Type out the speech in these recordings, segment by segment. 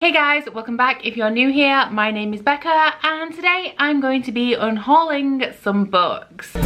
Hey guys, welcome back. If you're new here, my name is Becca and today I'm going to be unhauling some books.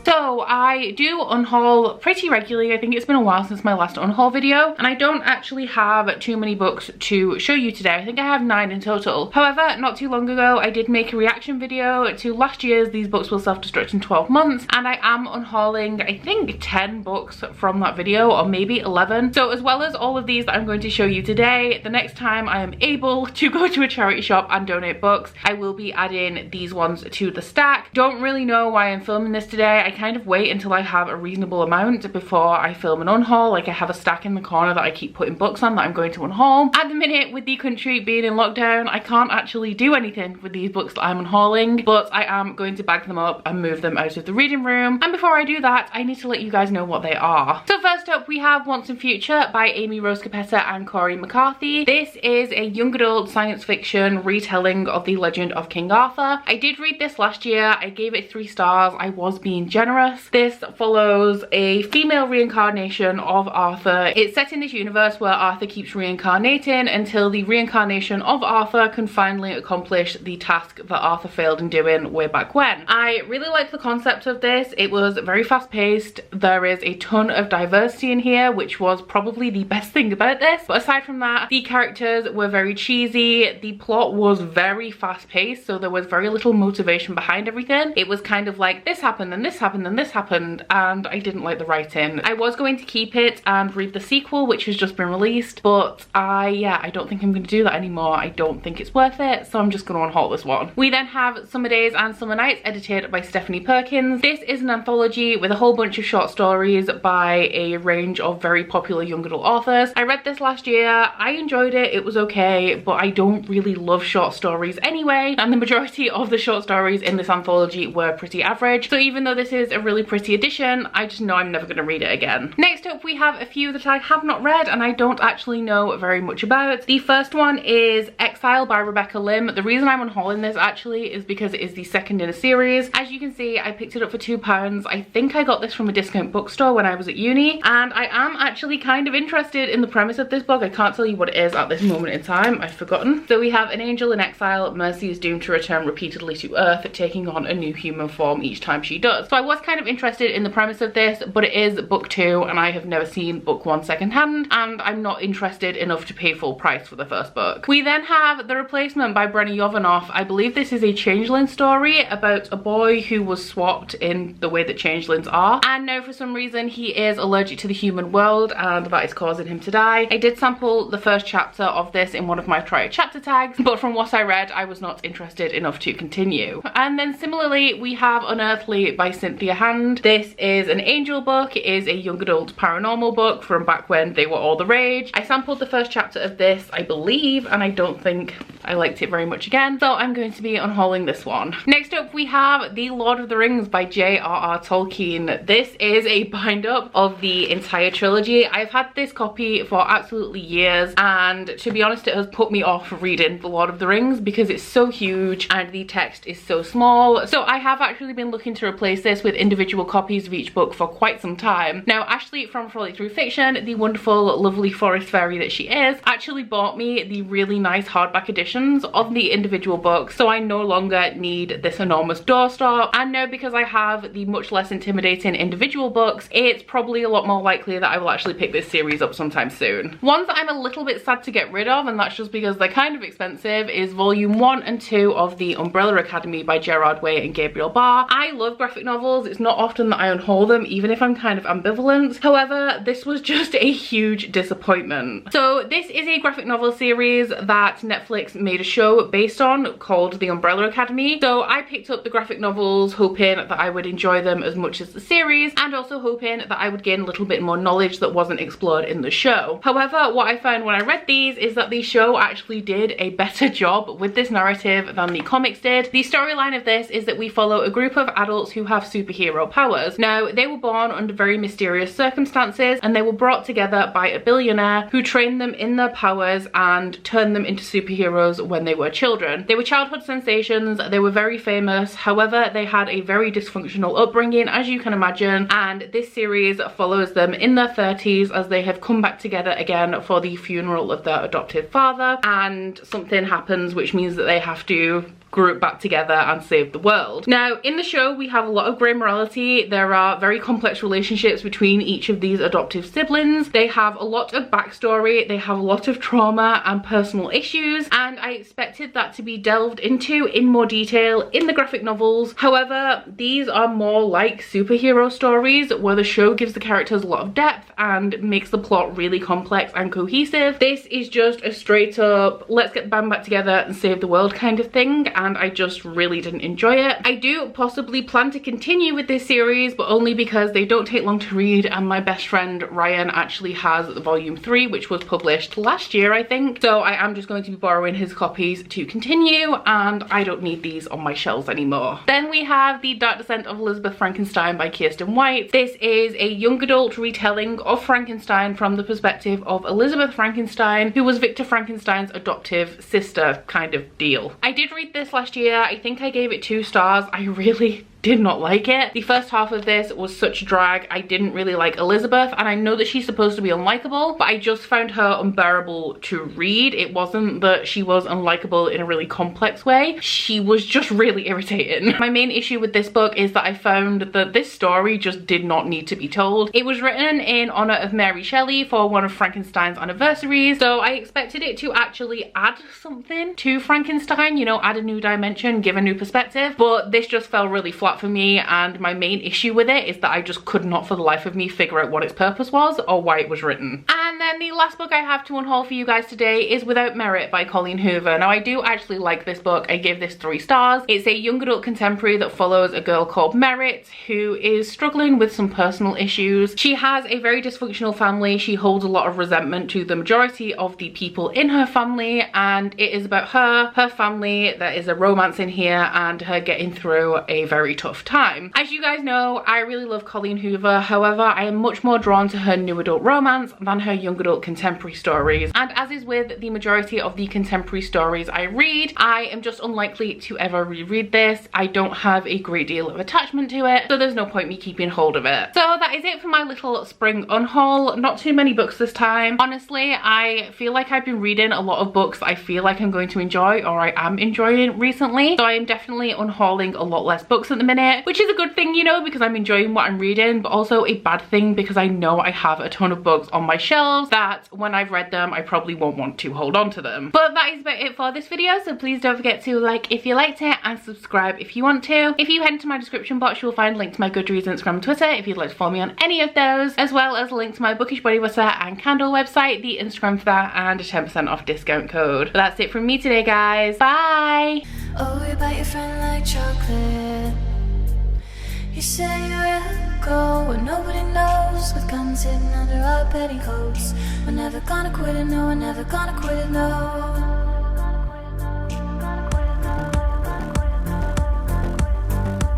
So I do unhaul pretty regularly. I think it's been a while since my last unhaul video and I don't actually have too many books to show you today. I think I have 9 in total. However, not too long ago I did make a reaction video to last year's These Books Will Self-Destruct in 12 Months and I am unhauling I think 10 books from that video, or maybe 11. So as well as all of these that I'm going to show you today, the next time I am able to go to a charity shop and donate books, I will be adding these ones to the stack. Don't really know why I'm filming this today. I kind of wait until I have a reasonable amount before I film an unhaul. Like I have a stack in the corner that I keep putting books on that I'm going to unhaul. At the minute, with the country being in lockdown, I can't actually do anything with these books that I'm unhauling, but I am going to bag them up and move them out of the reading room. And before I do that, I need to let you guys know what they are. So first up, we have Once and Future by Amy Rose Capetta and Corey McCarthy. This is a young adult science fiction retelling of the legend of King Arthur. I did read this last year. I gave it 3 stars. I was being generous. This follows a female reincarnation of Arthur. It's set in this universe where Arthur keeps reincarnating until the reincarnation of Arthur can finally accomplish the task that Arthur failed in doing way back when. I really liked the concept of this. It was very fast paced. There is a ton of diversity in here, which was probably the best thing about this. But aside from that, the characters were very cheesy. The plot was very fast paced, so there was very little motivation behind everything. It was kind of like this happened and this happened and this happened, and I didn't like the writing. I was going to keep it and read the sequel, which has just been released, but I don't think I'm going to do that anymore. I don't think it's worth it, so I'm just going to unhaul this one. We then have Summer Days and Summer Nights, edited by Stephanie Perkins. This is an anthology with a whole bunch of short stories by a range of very popular young adult authors. I read this last year. I enjoyed it. It was okay, but I don't really love short stories anyway, and the majority of the short stories in this anthology were pretty average. So even though this is a really pretty edition, I just know I'm never going to read it again. Next up, we have a few that I have not read and I don't actually know very much about. The first one is Exile by Rebecca Lim. The reason I'm unhauling this actually is because it is the second in a series. As you can see, I picked it up for £2. I think I got this from a discount bookstore when I was at uni, and I am actually kind of interested in the premise of this book. I can't tell you what it is at this moment in time. I've forgotten. So we have an angel in exile. Mercy is doomed to return repeatedly to Earth, taking on a new human form each time she does. So I was kind of interested in the premise of this, but it is book 2 and I have never seen book 1 secondhand, and I'm not interested enough to pay full price for the first book. We then have The Replacement by Brenna Yovanoff. I believe this is a changeling story about a boy who was swapped in the way that changelings are, and now for some reason he is allergic to the human world and that is causing him to die. I did sample the first chapter of this in one of my try chapter tags, but from what I read I was not interested enough to continue. And then similarly we have Unearthly by Cynthia Hand. This is an angel book. It is a young adult paranormal book from back when they were all the rage. I sampled the first chapter of this, I believe, and I don't think I liked it very much again, so I'm going to be unhauling this one. Next up we have The Lord of the Rings by J.R.R. Tolkien. This is a bind up of the entire trilogy. I've had this copy for absolutely years, and to be honest it has put me off reading The Lord of the Rings because it's so huge and the text is so small. So I have actually been looking to replace this with individual copies of each book for quite some time. Now Ashley from Frolic Through Fiction, the wonderful lovely forest fairy that she is, actually bought me the really nice hardback editions of the individual books, so I no longer need this enormous doorstop. And now because I have the much less intimidating individual books, it's probably a lot more likely that I will actually pick this series up sometime soon. Ones that I'm a little bit sad to get rid of, and that's just because they're kind of expensive, is volume 1 and 2 of The Umbrella Academy by Gerard Way and Gabriel Barr. I love graphic novels. It's not often that I unhaul them, even if I'm kind of ambivalent. However, this was just a huge disappointment. So this is a graphic novel series that Netflix made a show based on called The Umbrella Academy. So I picked up the graphic novels hoping that I would enjoy them as much as the series, and also hoping that I would gain a little bit more knowledge that wasn't explored in the show. However, what I found when I read these is that the show actually did a better job with this narrative than the comics did. The storyline of this is that we follow a group of adults who have superhero powers. Now, they were born under very mysterious circumstances and they were brought together by a billionaire who trained them in their powers and turned them into superheroes superheroes when they were children. They were childhood sensations, they were very famous, however they had a very dysfunctional upbringing, as you can imagine, and this series follows them in their 30s as they have come back together again for the funeral of their adoptive father, and something happens which means that they have to group back together and save the world. Now, in the show, we have a lot of grey morality. There are very complex relationships between each of these adoptive siblings. They have a lot of backstory, they have a lot of trauma and personal issues, and I expected that to be delved into in more detail in the graphic novels. However, these are more like superhero stories where the show gives the characters a lot of depth and makes the plot really complex and cohesive. This is just a straight up, let's get the band back together and save the world kind of thing, and I just really didn't enjoy it. I do possibly plan to continue with this series, but only because they don't take long to read, and my best friend Ryan actually has volume 3, which was published last year, I think. So I am just going to be borrowing his copies to continue, and I don't need these on my shelves anymore. Then we have The Dark Descent of Elizabeth Frankenstein by Kiersten White. This is a young adult retelling of Frankenstein from the perspective of Elizabeth Frankenstein, who was Victor Frankenstein's adoptive sister kind of deal. I did read this last year. I think I gave it 2 stars. I really did not like it. The first half of this was such a drag. I didn't really like Elizabeth, and I know that she's supposed to be unlikable, but I just found her unbearable to read. It wasn't that she was unlikable in a really complex way. She was just really irritating. My main issue with this book is that I found that this story just did not need to be told. It was written in honor of Mary Shelley for one of Frankenstein's anniversaries, so I expected it to actually add something to Frankenstein, you know, add a new dimension, give a new perspective, but this just fell really flat for me, and my main issue with it is that I just could not for the life of me figure out what its purpose was or why it was written. And then the last book I have to unhaul for you guys today is Without Merit by Colleen Hoover. Now, I do actually like this book. I give this 3 stars. It's a young adult contemporary that follows a girl called Merit who is struggling with some personal issues. She has a very dysfunctional family. She holds a lot of resentment to the majority of the people in her family, and it is about her family. There is a romance in here and her getting through a very tough time. As you guys know, I really love Colleen Hoover. However, I am much more drawn to her new adult romance than her young adult contemporary stories. And as is with the majority of the contemporary stories I read, I am just unlikely to ever reread this. I don't have a great deal of attachment to it, so there's no point me keeping hold of it. So that is it for my little spring unhaul. Not too many books this time. Honestly, I feel like I've been reading a lot of books I feel like I'm going to enjoy, or I am enjoying recently. So I am definitely unhauling a lot less books at the minute, which is a good thing, you know, because I'm enjoying what I'm reading, but also a bad thing because I know I have a ton of books on my shelves that when I've read them I probably won't want to hold on to them. But that is about it for this video, so please don't forget to like if you liked it and subscribe if you want to. If you head into my description box, you'll find links to my Goodreads, Instagram and Twitter if you'd like to follow me on any of those, as well as a link to my Bookish body butter and candle website, the Instagram for that, and a 10% off discount code. But that's it from me today, guys. Bye! Oh, you bite your friend like chocolate. You say you'll go where nobody knows, with guns hidden under our petticoats. We're never gonna quit it, no, we're never gonna quit it, no.